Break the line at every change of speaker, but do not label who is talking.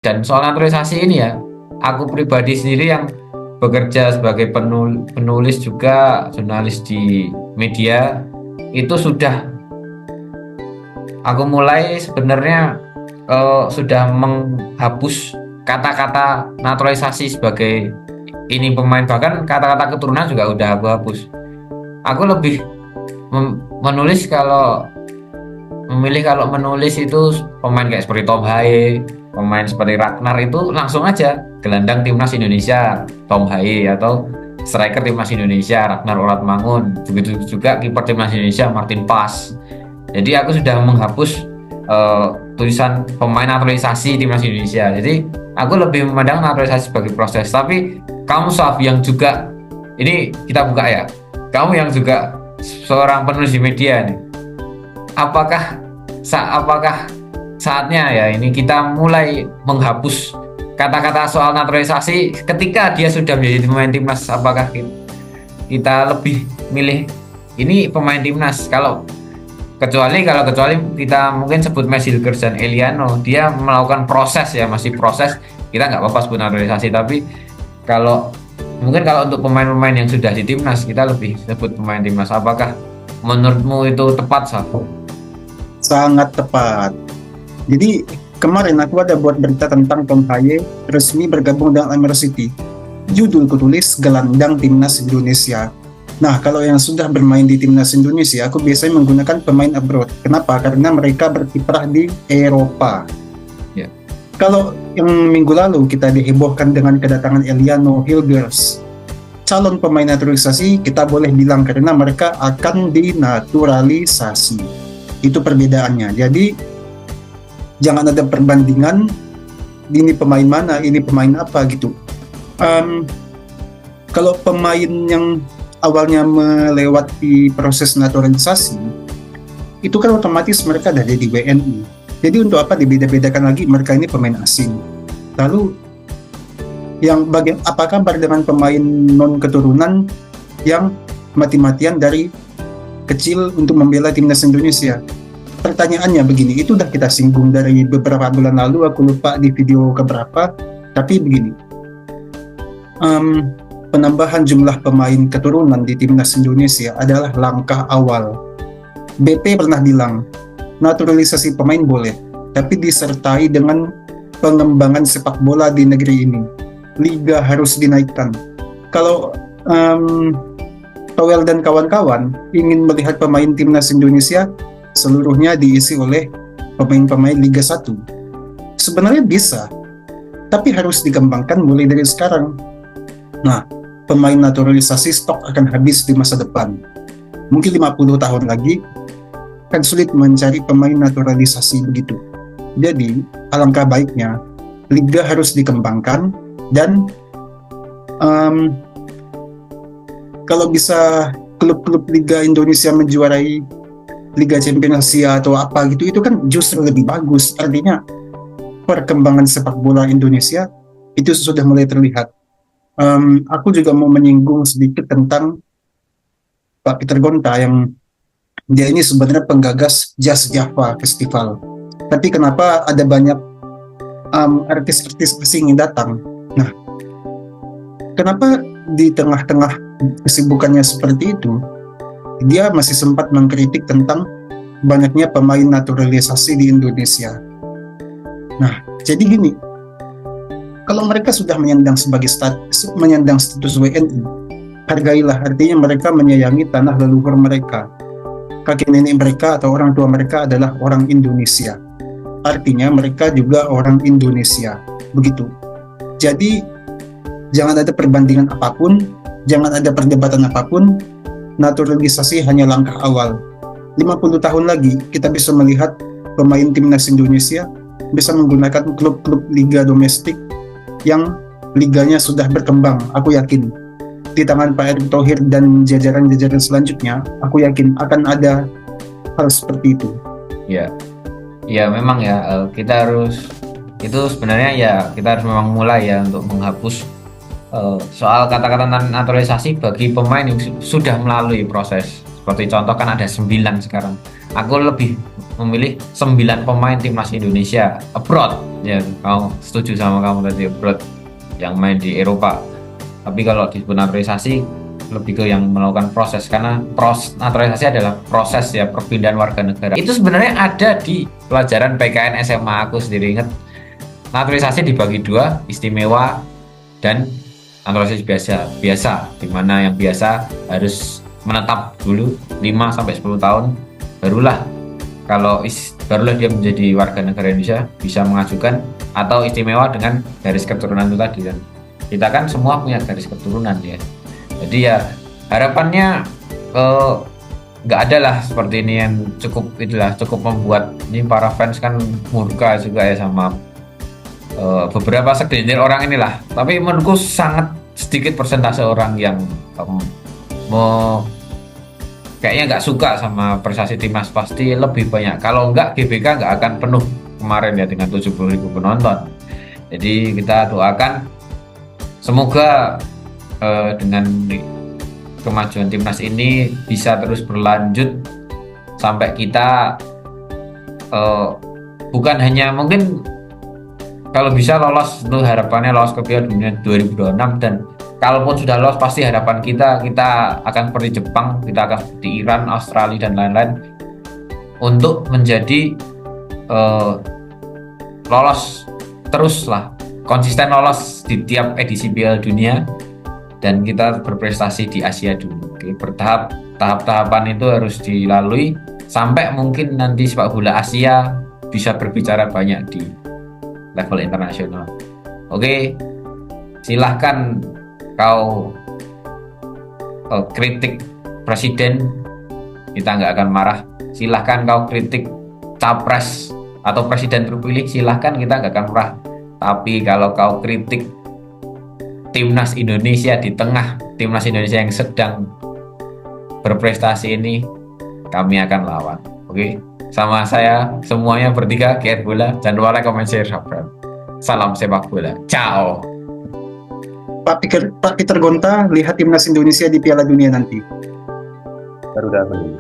Dan soal naturalisasi ini ya, aku pribadi sendiri yang bekerja sebagai penulis juga jurnalis di media, itu sudah aku mulai sebenarnya sudah menghapus kata-kata naturalisasi sebagai ini pemain, bahkan kata-kata keturunan juga udah aku hapus. Aku lebih menulis kalau memilih kalau menulis itu pemain kayak seperti Tom Haye, pemain seperti Ragnar itu langsung aja gelandang timnas Indonesia Tom Haye, atau striker timnas Indonesia Ragnar Oratmangun, begitu juga kiper timnas Indonesia Martin Pas. Jadi aku sudah menghapus tulisan pemain naturalisasi timnas Indonesia. Jadi aku lebih memandang naturalisasi sebagai proses. Tapi kamu Saf yang juga, ini kita buka ya, kamu yang juga seorang penulis di media nih, apakah saatnya ya ini kita mulai menghapus kata-kata soal naturalisasi ketika dia sudah menjadi pemain timnas? Apakah kita lebih milih ini pemain timnas, kecuali kita mungkin sebut Messi Hilgers dan Eliano, dia melakukan proses ya, masih proses, kita nggak apa-apa sebut naturalisasi. Tapi mungkin kalau untuk pemain-pemain yang sudah di timnas, kita lebih sebut pemain timnas. Apakah menurutmu itu tepat, Safo?
Sangat tepat. Jadi kemarin aku ada buat berita tentang Tom Haye resmi bergabung dengan Leicester City. Judulku tulis gelandang timnas Indonesia. Nah, kalau yang sudah bermain di timnas Indonesia, aku biasanya menggunakan pemain abroad. Kenapa? Karena mereka berkiprah di Eropa.
Ya.
Kalau yang minggu lalu kita dihebohkan dengan kedatangan Eliano Hilgers, calon pemain naturalisasi, kita boleh bilang karena mereka akan dinaturalisasi. Itu perbedaannya. Jadi jangan ada perbandingan ini pemain mana, ini pemain apa gitu. Kalau pemain yang awalnya melewati proses naturalisasi, itu kan otomatis mereka ada di WNI. Jadi untuk apa dibeda-bedakan lagi mereka ini pemain asing? Lalu yang apa kabar dengan pemain non keturunan yang mati-matian dari kecil untuk membela timnas Indonesia? Pertanyaannya begini, itu udah kita singgung dari beberapa bulan lalu, aku lupa di video keberapa, tapi begini, penambahan jumlah pemain keturunan di timnas Indonesia adalah langkah awal. BP pernah bilang, naturalisasi pemain boleh, tapi disertai dengan pengembangan sepak bola di negeri ini. Liga harus dinaikkan. Kalau Towel dan kawan-kawan ingin melihat pemain timnas Indonesia seluruhnya diisi oleh pemain-pemain Liga 1, sebenarnya bisa, tapi harus dikembangkan mulai dari sekarang. Nah, pemain naturalisasi stok akan habis di masa depan. Mungkin 50 tahun lagi akan sulit mencari pemain naturalisasi begitu. Jadi, alangkah baiknya Liga harus dikembangkan dan kalau bisa klub-klub Liga Indonesia menjuarai Liga Champions Asia atau apa gitu, itu kan justru lebih bagus. Artinya perkembangan sepak bola Indonesia itu sudah mulai terlihat. Aku juga mau menyinggung sedikit tentang Pak Peter Gonta yang dia ini sebenarnya penggagas Jazz Java Festival. Tapi kenapa ada banyak artis-artis asing yang datang? Nah, kenapa di tengah-tengah kesibukannya seperti itu, dia masih sempat mengkritik tentang banyaknya pemain naturalisasi di Indonesia. Nah, jadi gini, kalau mereka sudah menyandang status WNI, hargailah, artinya mereka menyayangi tanah leluhur mereka. Kakek nenek mereka atau orang tua mereka adalah orang Indonesia. Artinya mereka juga orang Indonesia. Begitu. Jadi, jangan ada perbandingan apapun, jangan ada perdebatan apapun. Naturalisasi hanya langkah awal. 50 tahun lagi kita bisa melihat pemain timnas Indonesia bisa menggunakan klub-klub liga domestik yang liganya sudah berkembang. Aku yakin di tangan Pak Erick Thohir dan jajaran-jajaran selanjutnya, aku yakin akan ada hal seperti itu.
Ya memang ya, kita harus, itu sebenarnya ya kita harus memang mulai ya untuk menghapus soal kata-kata naturalisasi bagi pemain yang sudah melalui proses. Seperti contoh kan ada 9 sekarang. Aku lebih memilih 9 pemain timnas Indonesia abroad. Ya, kamu setuju sama kamu tadi, abroad yang main di Eropa. Tapi kalau disebut naturalisasi lebih ke yang melakukan proses, karena naturalisasi adalah proses ya perpindahan warga negara. Itu sebenarnya ada di pelajaran PKN SMA aku sendiri ingat. Naturalisasi dibagi dua, istimewa dan naturalisasi biasa, di mana yang biasa harus menetap dulu 5 sampai 10 tahun, barulah barulah dia menjadi warga negara Indonesia, bisa mengajukan, atau istimewa dengan garis keturunan itu tadi kan. Kita kan semua punya garis keturunan ya. Jadi ya harapannya nggak ada lah seperti ini yang cukup membuat ini para fans kan murka juga ya sama beberapa segelintir orang inilah. Tapi menurutku sangat sedikit persentase orang yang kayaknya nggak suka sama prestasi timnas. Pasti lebih banyak. Kalau nggak, GBK nggak akan penuh kemarin ya dengan 70.000 penonton. Jadi kita doakan semoga dengan kemajuan timnas ini bisa terus berlanjut sampai kita bukan hanya mungkin kalau bisa lolos, untuk harapannya lolos ke Piala Dunia 2026, dan kalaupun sudah lolos pasti harapan kita akan seperti Jepang, kita akan seperti Iran, Australia dan lain-lain untuk menjadi lolos terus lah, konsisten lolos di tiap edisi Piala Dunia, dan kita berprestasi di Asia dulu. Oke, tahap-tahapan itu harus dilalui sampai mungkin nanti sepak bola Asia bisa berbicara banyak di level internasional. Oke, silahkan kau kritik presiden, kita nggak akan marah. Silahkan kau kritik capres atau presiden terpilih, silahkan, kita nggak akan marah. Tapi kalau kau kritik timnas Indonesia di tengah timnas Indonesia yang sedang berprestasi ini, kami akan lawan. Oke, sama saya semuanya bertiga, Kiat Bola. Jangan lupa like, comment, share, subscribe. Salam sepak bola. Ciao.
Pak Peter Gonta, lihat timnas Indonesia di Piala Dunia nanti.
Baru datang ini.